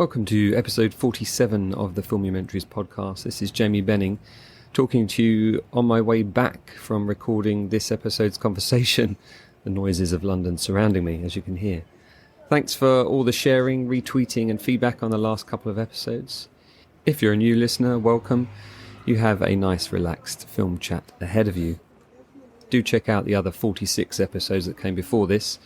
Welcome to episode 47 of the Filmumentaries podcast. This is Jamie Benning talking to you on my way back from recording this episode's conversation. The noises of London surrounding me, as you can hear. Thanks for all the sharing, retweeting and feedback on the last couple of episodes. If you're a new listener, welcome. You have a nice relaxed film chat ahead of you. Do check out the other 46 episodes that came before this.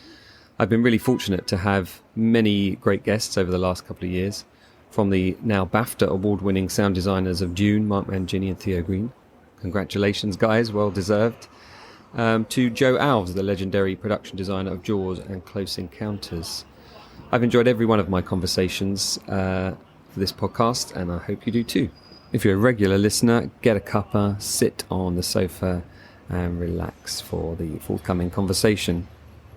I've been really fortunate to have many great guests over the last couple of years, from the now BAFTA award-winning sound designers of Dune, Mark Mangini and Theo Green. Congratulations, guys, well deserved. To Joe Alves, the legendary production designer of Jaws and Close Encounters. I've enjoyed every one of my conversations for this podcast, and I hope you do too. If you're a regular listener, get a cuppa, sit on the sofa and relax for the forthcoming conversation.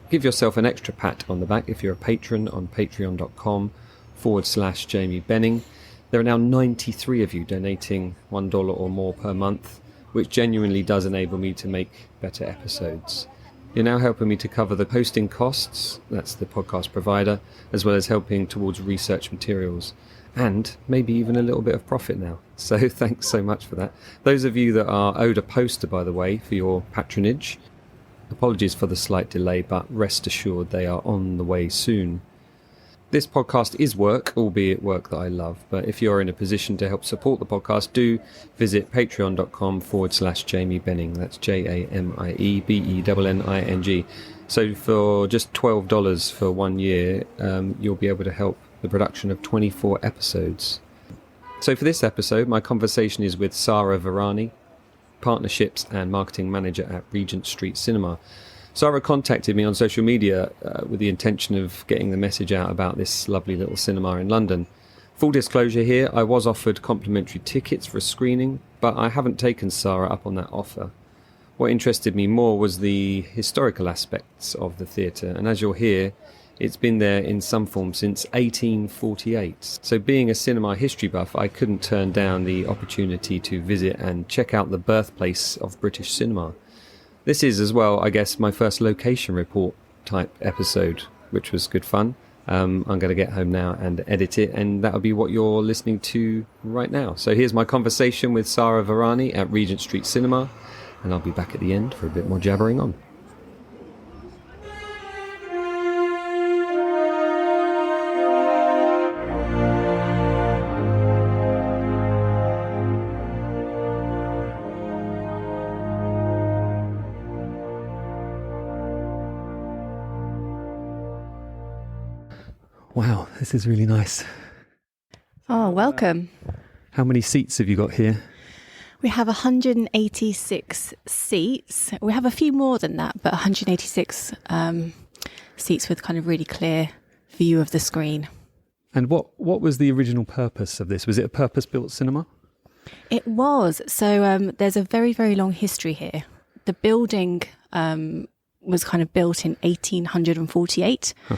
Give yourself an extra pat on the back if you're a patron on patreon.com/Jamie Benning. There are now 93 of you donating $1 or more per month, which genuinely does enable me to make better episodes. You're now helping me to cover the hosting costs, that's the podcast provider, as well as helping towards research materials, and maybe even a little bit of profit now. So thanks so much for that. Those of you that are owed a poster, by the way, for your patronage, apologies for the slight delay, but rest assured they are on the way soon. This podcast is work, albeit work that I love, but if you're in a position to help support the podcast, do visit patreon.com/Jamie Benning. That's JAMIEBENNING. So for just $12 for 1 year, you'll be able to help the production of 24 episodes. So for this episode, my conversation is with Sara Varani, Partnerships and Marketing Manager at Regent Street Cinema. Sara contacted me on social media with the intention of getting the message out about this lovely little cinema in London. Full disclosure here, I was offered complimentary tickets for a screening, but I haven't taken Sara up on that offer. What interested me more was the historical aspects of the theatre, and as you'll hear, it's been there in some form since 1848. So being a cinema history buff, I couldn't turn down the opportunity to visit and check out the birthplace of British cinema. This is as well, I guess, my first location report type episode, which was good fun. I'm going to get home now and edit it, and that'll be what you're listening to right now. So here's my conversation with Sara Varani at Regent Street Cinema, and I'll be back at the end for a bit more jabbering on. Wow, this is really nice. Oh, welcome. How many seats have you got here? We have 186 seats. We have a few more than that, but 186 seats with kind of really clear view of the screen. And what was the original purpose of this? Was it a purpose-built cinema? It was. So there's a very, very long history here. The building was kind of built in 1848. Huh.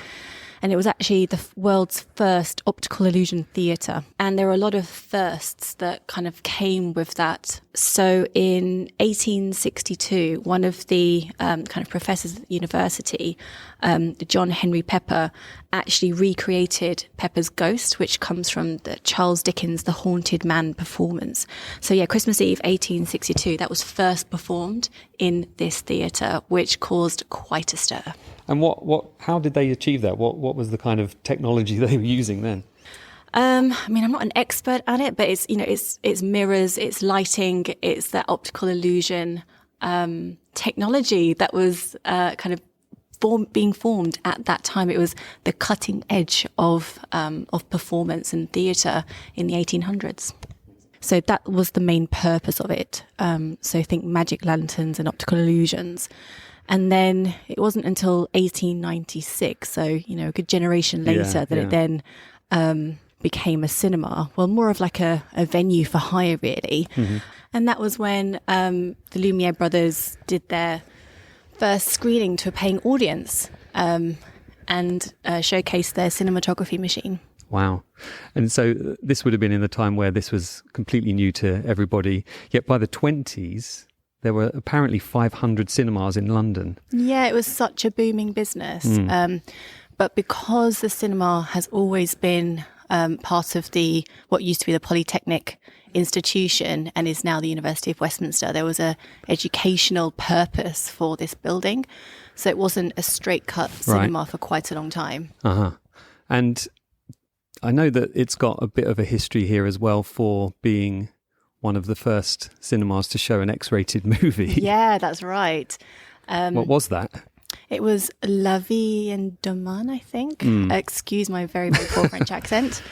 And it was actually the world's first optical illusion theatre. And there are a lot of firsts that kind of came with that. So in 1862, one of the kind of professors at the university, John Henry Pepper, actually recreated Pepper's Ghost, which comes from the Charles Dickens' The Haunted Man performance. So yeah, Christmas Eve 1862, that was first performed in this theatre, which caused quite a stir. And how did they achieve that? What was the kind of technology they were using then? I mean, I'm not an expert at it, but it's mirrors, it's lighting, it's that optical illusion technology that was kind of being formed at that time. It was the cutting edge of performance and theatre in the 1800s. So that was the main purpose of it. So think magic lanterns and optical illusions. And then it wasn't until 1896, so, a good generation later, it then became a cinema. Well, more of like a venue for hire, really. Mm-hmm. And that was when the Lumiere brothers did their first screening to a paying audience and showcased their cinematography machine. Wow. And so this would have been in the time where this was completely new to everybody. Yet by the 20s... there were apparently 500 cinemas in London. Yeah, it was such a booming business. But because the cinema has always been part of what used to be the Polytechnic institution and is now the University of Westminster. There was a educational purpose for this building, so it wasn't a straight cut cinema for quite a long time. And I know that it's got a bit of a history here as well for being one of the first cinemas to show an X-rated movie. Yeah, that's right. What was that? It was La Vie en Domaine, I think. Excuse my very, very poor French accent.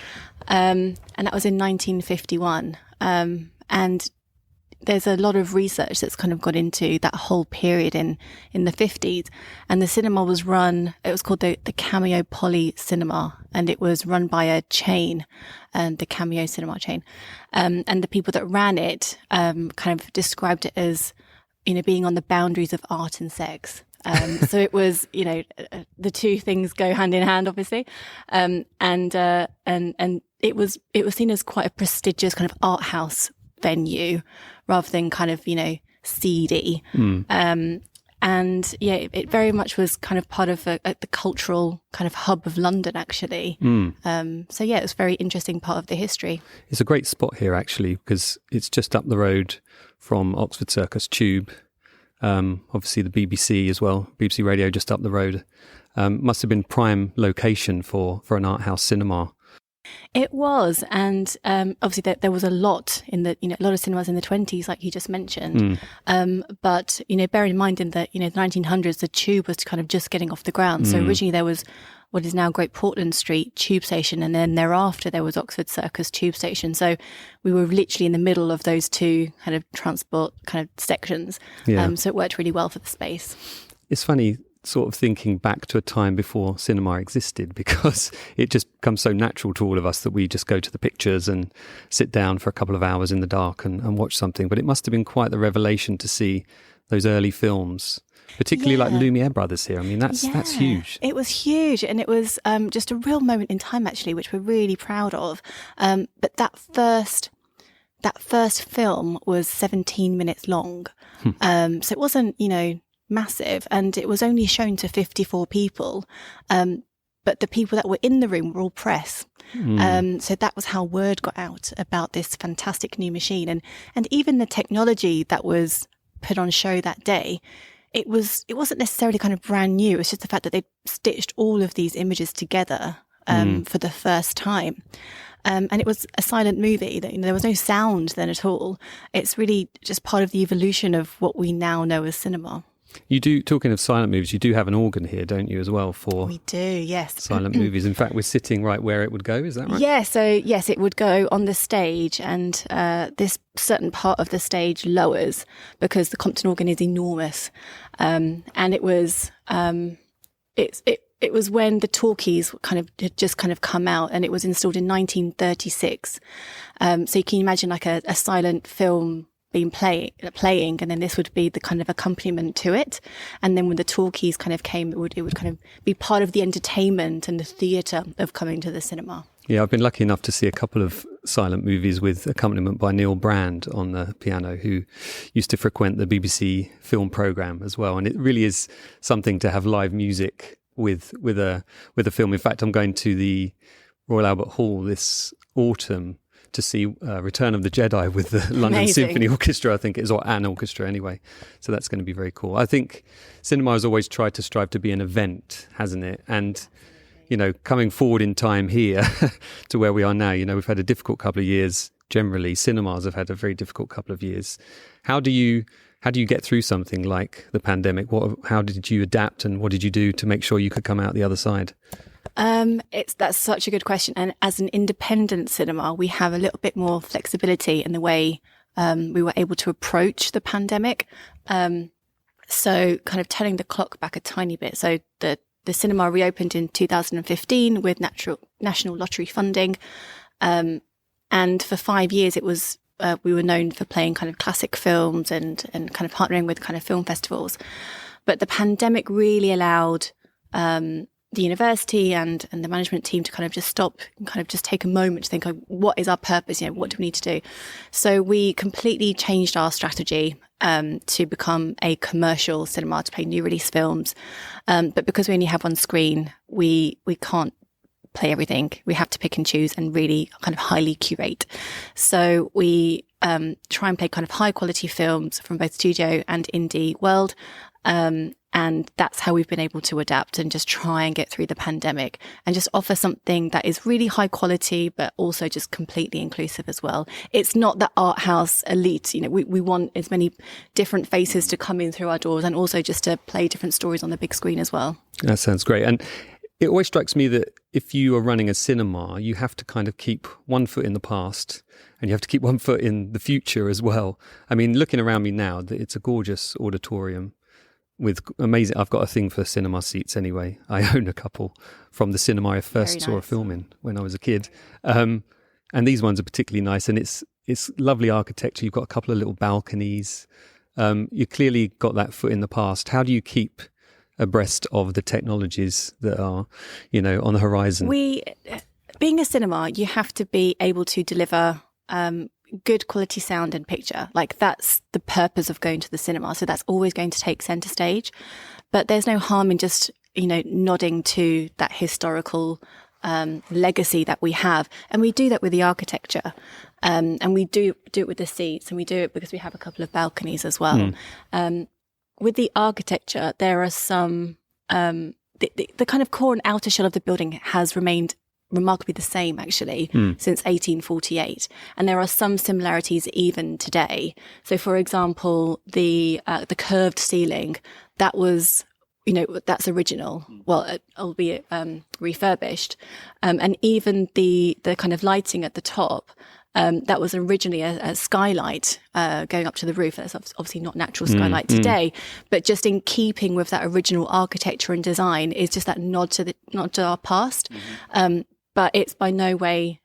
And that was in 1951. And there's a lot of research that's kind of got into that whole period in the 50s. And the cinema was run, it was called the Cameo Poly Cinema, and it was run by a chain, the Cameo Cinema chain. And the people that ran it kind of described it as, being on the boundaries of art and sex. So it was, the two things go hand in hand, obviously. And it was seen as quite a prestigious kind of art house venue rather than kind of, seedy. And yeah, it very much was kind of part of the cultural kind of hub of London, actually. So yeah, it was a very interesting part of the history. It's a great spot here, actually, because it's just up the road from Oxford Circus Tube. Obviously the BBC as well, BBC Radio just up the road. Must have been prime location for an art house cinema. It was, and obviously there was a lot in a lot of cinemas in the 20s, like you just mentioned. But bear in mind in the the 1900s, the Tube was kind of just getting off the ground. So originally there was what is now Great Portland Street Tube Station, and then thereafter there was Oxford Circus Tube Station. So we were literally in the middle of those two kind of transport kind of sections. So it worked really well for the space. It's funny sort of thinking back to a time before cinema existed, because it just becomes so natural to all of us that we just go to the pictures and sit down for a couple of hours in the dark and watch something. But it must have been quite the revelation to see those early films, particularly like Lumiere Brothers here. I mean, that's huge. It was huge, and it was just a real moment in time, actually, which we're really proud of. But that first film was 17 minutes long. So it wasn't, massive, and it was only shown to 54 people. But the people that were in the room were all press. So that was how word got out about this fantastic new machine. And even the technology that was put on show that day, it wasn't necessarily kind of brand new. It was just the fact that they stitched all of these images together for the first time. And it was a silent movie. There was no sound then at all. It's really just part of the evolution of what we now know as cinema. You do, talking of silent movies, you do have an organ here, don't you, as well, for we do, yes. silent movies. In fact, we're sitting right where it would go, is that right? Yeah, so yes, it would go on the stage, and this certain part of the stage lowers because the Compton organ is enormous. And it was it was when the talkies had just come out, and it was installed in 1936. So you can imagine like a silent film being playing, and then this would be the kind of accompaniment to it. And then when the talkies kind of came, it would kind of be part of the entertainment and the theatre of coming to the cinema. Yeah, I've been lucky enough to see a couple of silent movies with accompaniment by Neil Brand on the piano, who used to frequent the BBC film programme as well. And it really is something to have live music with a film. In fact, I'm going to the Royal Albert Hall this autumn to see Return of the Jedi with the London Amazing. Symphony Orchestra, I think it is, or an orchestra anyway. So that's going to be very cool. I think cinema has always tried to strive to be an event, hasn't it? And, coming forward in time here to where we are now, we've had a difficult couple of years. Generally, cinemas have had a very difficult couple of years. How do you get through something like the pandemic? How did you adapt, and what did you do to make sure you could come out the other side? That's such a good question. And as an independent cinema, we have a little bit more flexibility in the way we were able to approach the pandemic. So kind of turning the clock back a tiny bit. So the cinema reopened in 2015 with national lottery funding. And for 5 years, it was we were known for playing kind of classic films and kind of partnering with kind of film festivals. But the pandemic really allowed the university and the management team to kind of just stop and kind of just take a moment to think, what is our purpose? What do we need to do? So we completely changed our strategy to become a commercial cinema, to play new release films. But because we only have one screen, we can't play everything. We have to pick and choose and really kind of highly curate. So we try and play kind of high quality films from both studio and indie world. And that's how we've been able to adapt and just try and get through the pandemic and just offer something that is really high quality, but also just completely inclusive as well. It's not the art house elite. You know, we want as many different faces to come in through our doors and also just to play different stories on the big screen as well. That sounds great. And it always strikes me that if you are running a cinema, you have to kind of keep one foot in the past and you have to keep one foot in the future as well. I mean, looking around me now, it's a gorgeous auditorium with amazing. I've got a thing for cinema seats anyway. I own a couple from the cinema I first saw a film in when I was a kid. And these ones are particularly nice, and it's lovely architecture. You've got a couple of little balconies. You clearly got that foot in the past. How do you keep abreast of the technologies that are, on the horizon? Being a cinema, you have to be able to deliver good quality sound and picture. Like, that's the purpose of going to the cinema. So that's always going to take center stage. But there's no harm in just, nodding to that historical legacy that we have. And we do that with the architecture. And we do it with the seats, and we do it because we have a couple of balconies as well. With the architecture, there are some, the kind of core and outer shell of the building has remained remarkably the same, actually, since 1848. And there are some similarities even today. So, for example, the curved ceiling, that was, that's original, well, albeit refurbished. And even the kind of lighting at the top, that was originally a skylight going up to the roof. That's obviously not natural skylight today, but just in keeping with that original architecture and design is just that nod to our past. But it's by no way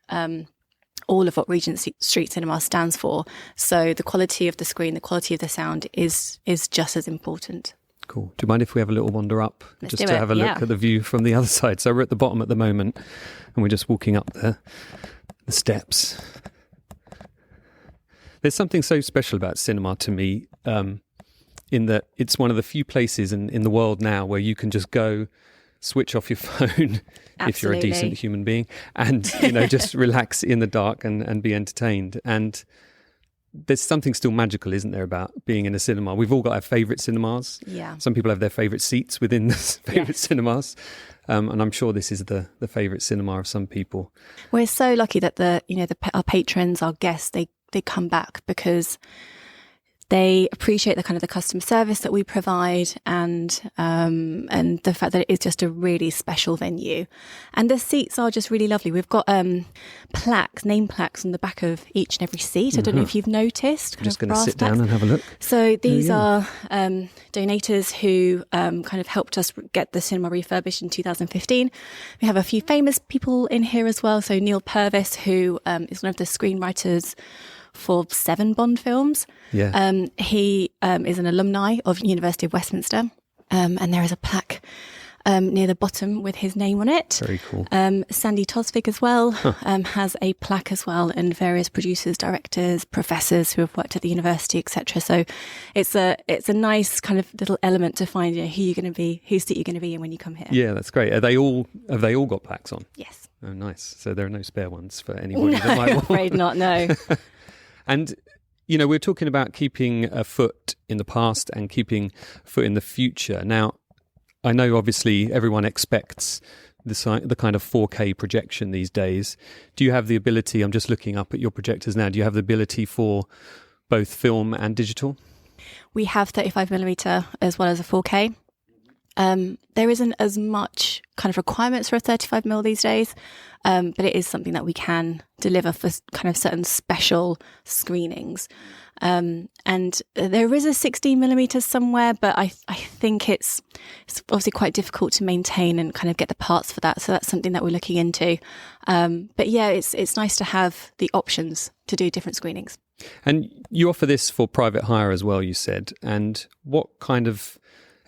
all of what Regent Street Cinema stands for. So the quality of the screen, the quality of the sound is just as important. Cool. Do you mind if we have a little wander up Let's just to have a look at the view from the other side? So we're at the bottom at the moment, and we're just walking up the steps. There's something so special about cinema to me, in that it's one of the few places in the world now where you can just go, switch off your phone if you're a decent human being, and just relax in the dark and be entertained. And there's something still magical, isn't there, about being in a cinema? We've all got our favourite cinemas. Yeah. Some people have their favourite seats within the favourite cinemas. And I'm sure this is the favourite cinema of some people. We're so lucky that our patrons, our guests, they come back because they appreciate the kind of the customer service that we provide, and the fact that it is just a really special venue. And the seats are just really lovely. We've got name plaques on the back of each and every seat. I don't know if you've noticed. I'm just going to sit down and have a look. So these are donators who kind of helped us get the cinema refurbished in 2015. We have a few famous people in here as well. So Neil Purvis, who is one of the screenwriters for 7 Bond films. Yeah. He is an alumni of University of Westminster. And there is a plaque near the bottom with his name on it. Very cool. Sandy Tosvig as well has a plaque as well, and various producers, directors, professors who have worked at the university, etc. So it's a nice kind of little element to find who you're going to be, whose seat you're going to be in when you come here. Yeah, that's great. Have they all got plaques on? Yes. Oh, nice. So there are no spare ones for anybody that might want. I'm afraid not, no. And, we're talking about keeping a foot in the past and keeping a foot in the future. Now, I know obviously everyone expects the kind of 4K projection these days. Do you have the ability, I'm just looking up at your projectors now, do you have the ability for both film and digital? We have 35mm as well as a 4K. There isn't as much kind of requirements for a 35mm these days, but it is something that we can deliver for kind of certain special screenings. And there is a 16mm somewhere, but I think it's obviously quite difficult to maintain and kind of get the parts for that. So that's something that we're looking into. But yeah, it's nice to have the options to do different screenings. And you offer this for private hire as well, you said. And what kind of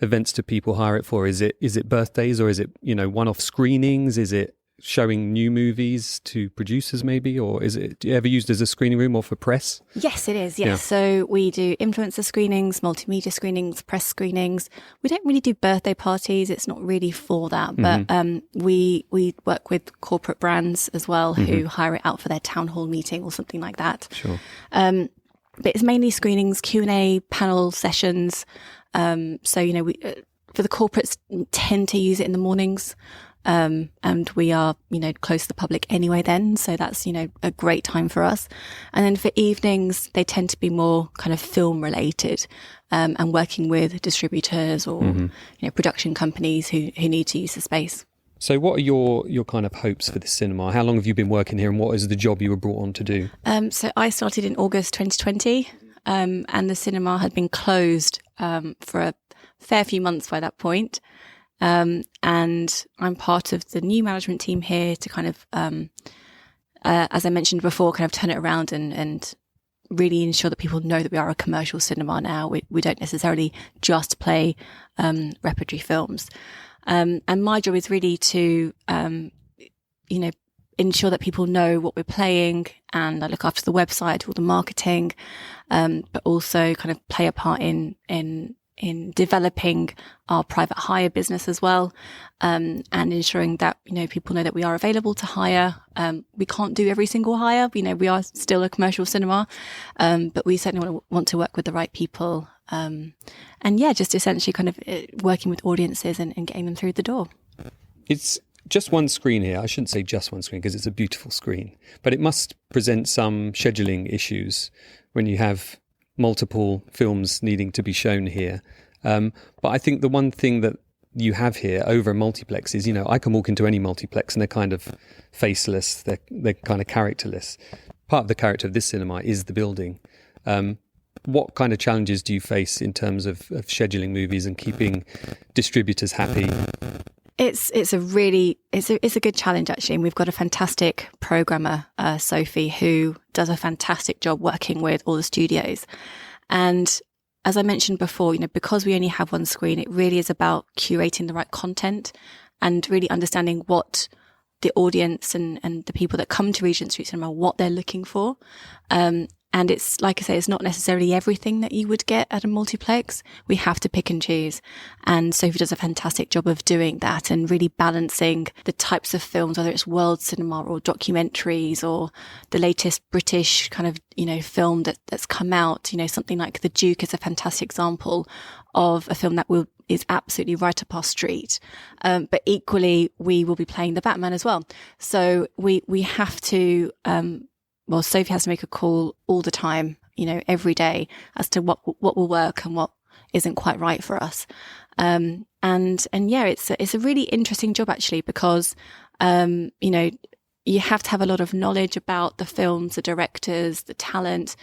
events do people hire it for? Is it birthdays, or is it, one-off screenings? Is it showing new movies to producers maybe, or is it ever used as a screening room or for press? Yes, it is. Yes. Yeah. So we do influencer screenings, multimedia screenings, press screenings. We don't really do birthday parties. It's not really for that. But we work with corporate brands as well who hire it out for their town hall meeting or something like that. Sure. But it's mainly screenings, Q&A, panel sessions. So, we for the corporates tend to use it in the mornings. And we are, close to the public anyway then. So that's, a great time for us. And then for evenings, they tend to be more kind of film related, and working with distributors or, production companies who need to use the space. So what are your kind of hopes for the cinema? How long have you been working here and what is the job you were brought on to do? So I started in August 2020, and the cinema had been closed, for a fair few months by that point. And I'm part of the new management team here to kind of, as I mentioned before, kind of turn it around and really ensure that people know that we are a commercial cinema now. We don't necessarily just play repertory films. And my job is really to, ensure that people know what we're playing, and I look after the website, all the marketing, but also kind of play a part in developing our private hire business as well, and ensuring that, people know that we are available to hire. We can't do every single hire. We are still a commercial cinema, but we certainly want to work with the right people. And just essentially kind of working with audiences and getting them through the door. It's just one screen here. I shouldn't say just one screen because it's a beautiful screen, but it must present some scheduling issues when you have multiple films needing to be shown here. But I think the one thing that you have here over a multiplex is, I can walk into any multiplex and they're kind of faceless, they're kind of characterless. Part of the character of this cinema is the building. What kind of challenges do you face in terms of scheduling movies and keeping distributors happy? It's a good challenge actually, and we've got a fantastic programmer, Sophie, who does a fantastic job working with all the studios. And as I mentioned before, because we only have one screen, it really is about curating the right content and really understanding what the audience and the people that come to Regent Street Cinema, what they're looking for. And it's, like I say, it's not necessarily everything that you would get at a multiplex. We have to pick and choose. And Sophie does a fantastic job of doing that and really balancing the types of films, whether it's world cinema or documentaries or the latest British kind of, film that's come out. Something like The Duke is a fantastic example of a film that is absolutely right up our street. But equally, we will be playing The Batman as well. So we have to, Sophie has to make a call all the time, every day as to what will work and what isn't quite right for us. It's a really interesting job actually, because, you have to have a lot of knowledge about the films, the directors, the talent,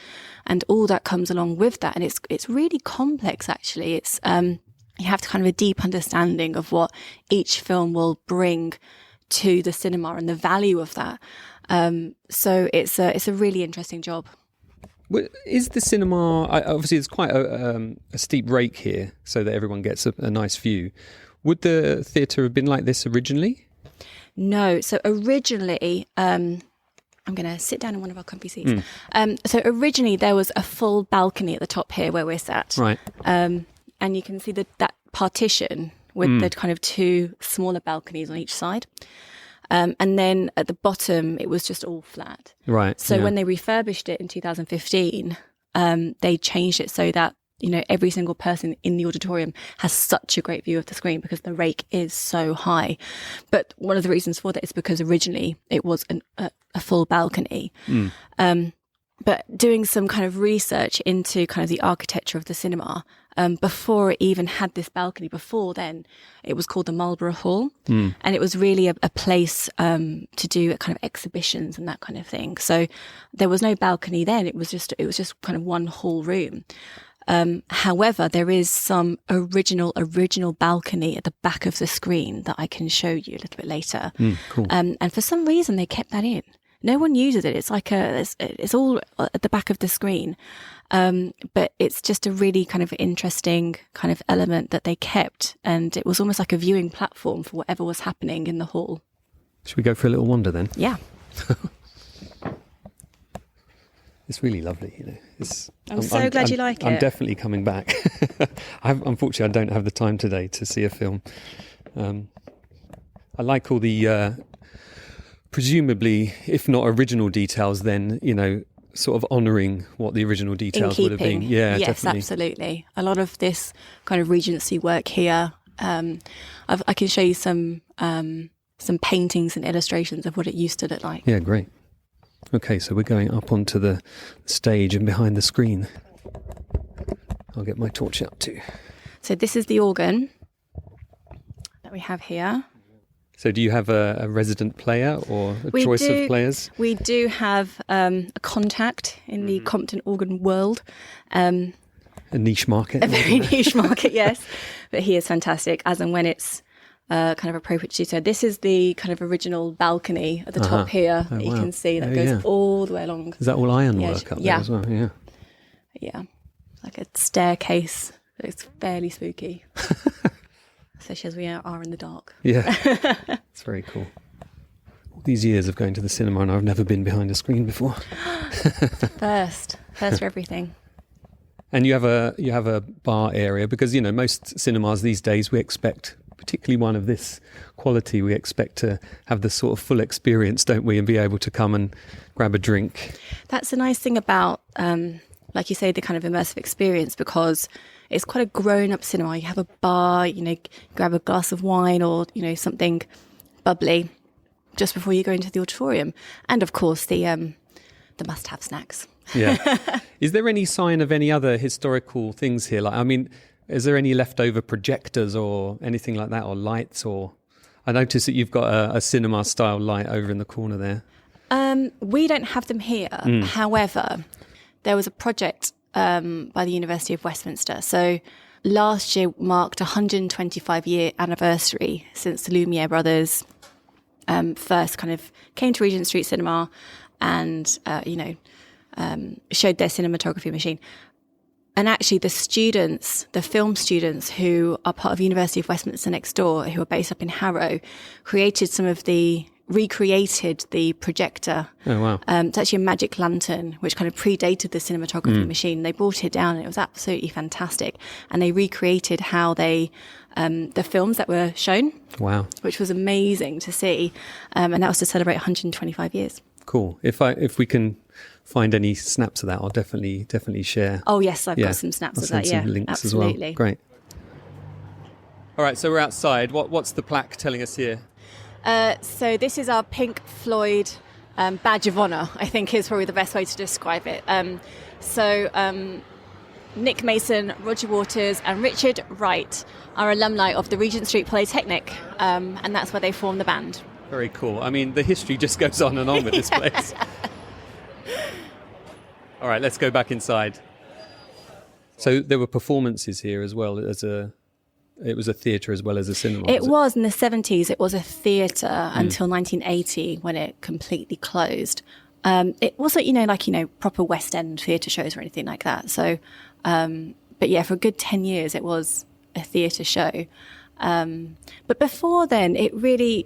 and all that comes along with that. And it's really complex actually. It's, you have to kind of a deep understanding of what each film will bring to the cinema and the value of that. So it's a really interesting job. Is the cinema, obviously it's quite a steep rake here so that everyone gets a nice view. Would the theatre have been like this originally? No. So originally, I'm going to sit down in one of our comfy seats. So originally there was a full balcony at the top here where we're sat. Right. And you can see that partition with the kind of two smaller balconies on each side. And then at the bottom, it was just all flat. Right. So when they refurbished it in 2015, they changed it so that, every single person in the auditorium has such a great view of the screen because the rake is so high. But one of the reasons for that is because originally it was a full balcony. But doing some kind of research into kind of the architecture of the cinema, before it even had this balcony, before then, it was called the Marlborough Hall. And it was really a place to do kind of exhibitions and that kind of thing. So there was no balcony then. It was just kind of one hall room. However, there is some original balcony at the back of the screen that I can show you a little bit later. Cool. And for some reason, they kept that in. No one uses it. It's like it's all at the back of the screen. But it's just a really kind of interesting kind of element that they kept. And it was almost like a viewing platform for whatever was happening in the hall. Should we go for a little wander then? Yeah. It's really lovely, I'm so glad you like it. I'm definitely coming back. Unfortunately, I don't have the time today to see a film. I like all the, presumably, if not original details, then, sort of honouring what the original details would have been. Yeah, yes, definitely. Absolutely. A lot of this kind of Regency work here, I can show you some paintings and illustrations of what it used to look like. Yeah, great. Okay, so we're going up onto the stage and behind the screen. I'll get my torch out too. So this is the organ that we have here. So do you have a resident player or choice of players? We do have a contact in the Compton organ world. A niche market. A very niche market, yes. But he is fantastic, as and when it's kind of appropriate to do so. This is the kind of original balcony at the top here that you can see that goes all the way along. Is that all ironwork up there as well? Yeah. Yeah. Like a staircase. It's fairly spooky. Especially as we are in the dark. Yeah. It's very cool. All these years of going to the cinema and I've never been behind a screen before. First for everything. And you have a bar area because, most cinemas these days we expect, particularly one of this quality, we expect to have the sort of full experience, don't we, and be able to come and grab a drink. That's the nice thing about, like you say, the kind of immersive experience, because it's quite a grown-up cinema. You have a bar, grab a glass of wine or, something bubbly just before you go into the auditorium. And, of course, the must-have snacks. Yeah. Is there any sign of any other historical things here? Is there any leftover projectors or anything like that, or lights? Or I noticed that you've got a cinema-style light over in the corner there. We don't have them here. However, there was a project by the University of Westminster. So last year marked a 125-year anniversary since the Lumiere brothers first kind of came to Regent Street Cinema and, showed their cinematography machine. And actually the film students who are part of University of Westminster next door, who are based up in Harrow, recreated the projector. Oh, wow. It's actually a magic lantern, which kind of predated the cinematography machine. They brought it down and it was absolutely fantastic. And they recreated how the films that were shown. Wow. Which was amazing to see. And that was to celebrate 125 years. Cool. If we can find any snaps of that, I'll definitely share. Oh yes, I've got some snaps of that. Some links absolutely. As well. Great. All right, so we're outside. What's the plaque telling us here? So this is our Pink Floyd badge of honour, I think is probably the best way to describe it. Nick Mason, Roger Waters and Richard Wright are alumni of the Regent Street Polytechnic, and that's where they formed the band. Very cool. The history just goes on and on with this place. All right, let's go back inside. So there were performances here as well as it was a theatre as well as a cinema. It was in the 70s. It was a theatre until 1980 when it completely closed. It wasn't, proper West End theatre shows or anything like that. So, but yeah, for a good 10 years, it was a theatre show. But before then, it really,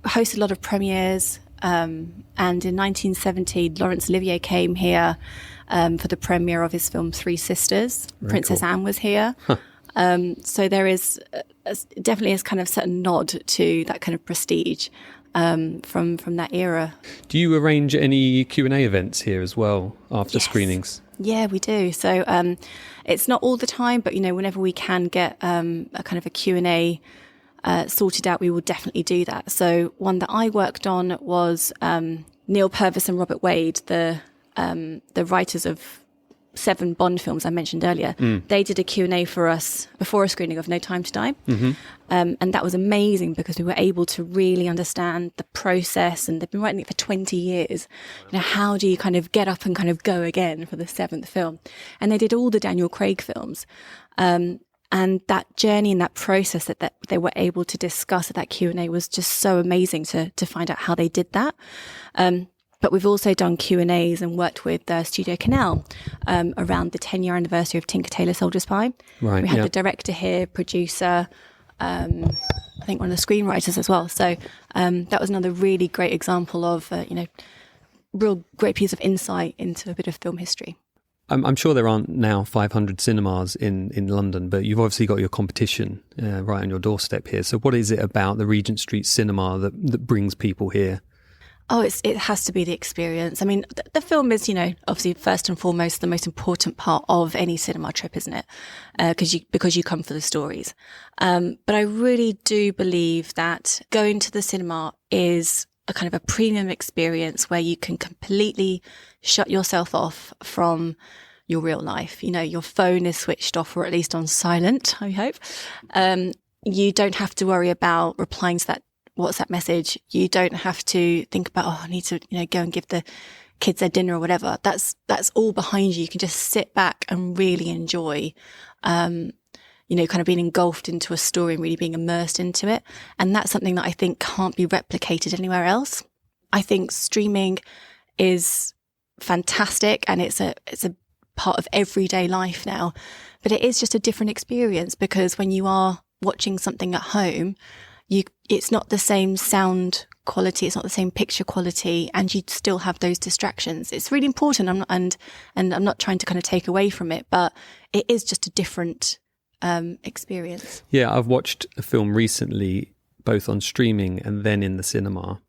hosted a lot of premieres. And in 1970, Laurence Olivier came here for the premiere of his film Three Sisters. Very Princess cool. Anne was here. So there is definitely a kind of certain nod to that kind of prestige from that era. Do you arrange any Q&A events here as well after screenings? Yeah, we do. So it's not all the time, but whenever we can get a kind of a Q&A sorted out, we will definitely do that. So one that I worked on was Neil Purvis and Robert Wade, the writers of 7 Bond films I mentioned earlier. They did a Q&A for us before a screening of No Time to Die. And that was amazing because we were able to really understand the process, and they've been writing it for 20 years. How do you kind of get up and kind of go again for the 7th film? And they did all the Daniel Craig films. And that journey and that process that they were able to discuss at that Q&A was just so amazing to find out how they did that. But we've also done Q&As and worked with Studio Canal around the 10-year anniversary of Tinker Tailor Soldier Spy. Right, we had the director here, producer, I think one of the screenwriters as well. So that was another really great example of, real great piece of insight into a bit of film history. I'm sure there aren't now 500 cinemas in London, but you've obviously got your competition right on your doorstep here. So what is it about the Regent Street Cinema that brings people here? Oh, it has to be the experience. I mean, the film is, obviously first and foremost the most important part of any cinema trip, isn't it? Because you come for the stories. But I really do believe that going to the cinema is a kind of a premium experience where you can completely shut yourself off from your real life. Your phone is switched off, or at least on silent, I hope. You don't have to worry about replying to that WhatsApp message. You don't have to think about, I need to, go and give the kids their dinner or whatever. That's all behind you. You can just sit back and really enjoy, kind of being engulfed into a story and really being immersed into it. And that's something that I think can't be replicated anywhere else. I think streaming is fantastic and it's a part of everyday life now, but it is just a different experience because when you are watching something at home, it's not the same sound quality, it's not the same picture quality, and you still have those distractions. It's really important. I'm not trying to kind of take away from it, but it is just a different experience. Yeah, I've watched a film recently, both on streaming and then in the cinema,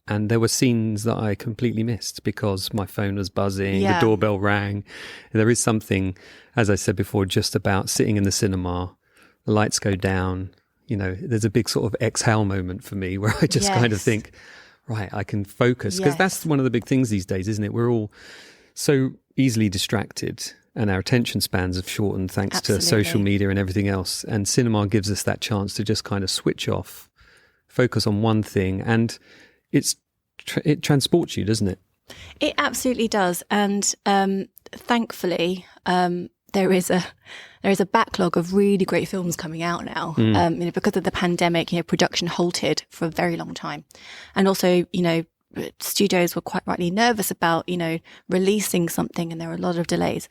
and there were scenes that I completely missed because my phone was buzzing, the doorbell rang. There is something, as I said before, just about sitting in the cinema, the lights go down. There's a big sort of exhale moment for me where I just kind of think, right, I can focus. Because that's one of the big things these days, isn't it? We're all so easily distracted and our attention spans have shortened thanks to social media and everything else. And cinema gives us that chance to just kind of switch off, focus on one thing. And it transports you, doesn't it? It absolutely does. And thankfully, there is a backlog of really great films coming out now. Because of the pandemic, production halted for a very long time. And also, studios were quite rightly nervous about, releasing something, and there were a lot of delays.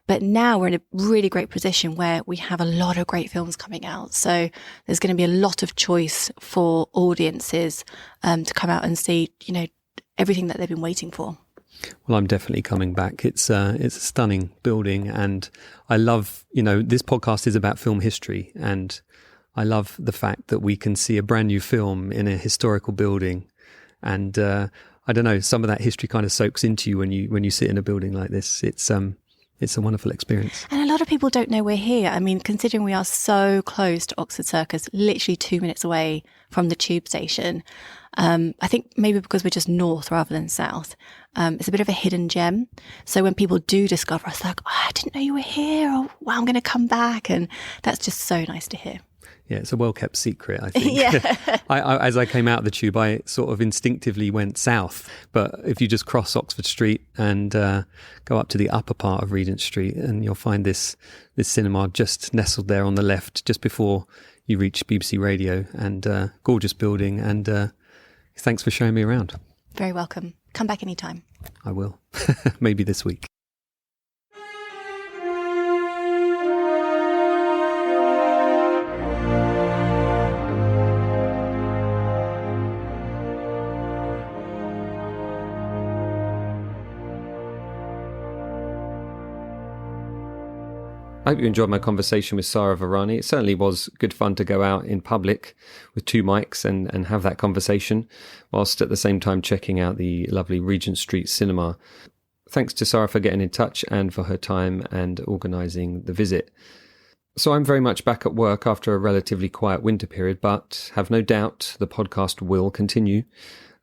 But now we're in a really great position where we have a lot of great films coming out. So there's going to be a lot of choice for audiences to come out and see, everything that they've been waiting for. Well, I'm definitely coming back. It's a stunning building, and I love, this podcast is about film history, and I love the fact that we can see a brand new film in a historical building, and I don't know, some of that history kind of soaks into you when you sit in a building like this. It's a wonderful experience. And a lot of people don't know we're here. I mean, considering we are so close to Oxford Circus, literally 2 minutes away from the tube station. I think maybe because we're just north rather than south, it's a bit of a hidden gem. So when people do discover us, like, I didn't know you were here, or wow, I'm going to come back. And that's just so nice to hear. Yeah, it's a well-kept secret, I think. Yeah. As I came out of the tube, I sort of instinctively went south. But if you just cross Oxford Street and go up to the upper part of Regent Street, and you'll find this cinema just nestled there on the left, just before you reach BBC Radio, and gorgeous building. And thanks for showing me around. Very welcome. Come back anytime. I will. Maybe this week. I hope you enjoyed my conversation with Sara Varani. It certainly was good fun to go out in public with two mics and have that conversation, whilst at the same time checking out the lovely Regent Street Cinema. Thanks to Sara for getting in touch and for her time and organising the visit. So I'm very much back at work after a relatively quiet winter period, but have no doubt the podcast will continue.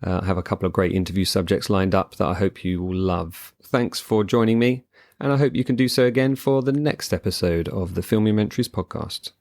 I have a couple of great interview subjects lined up that I hope you will love. Thanks for joining me. And I hope you can do so again for the next episode of the Filmumentaries podcast.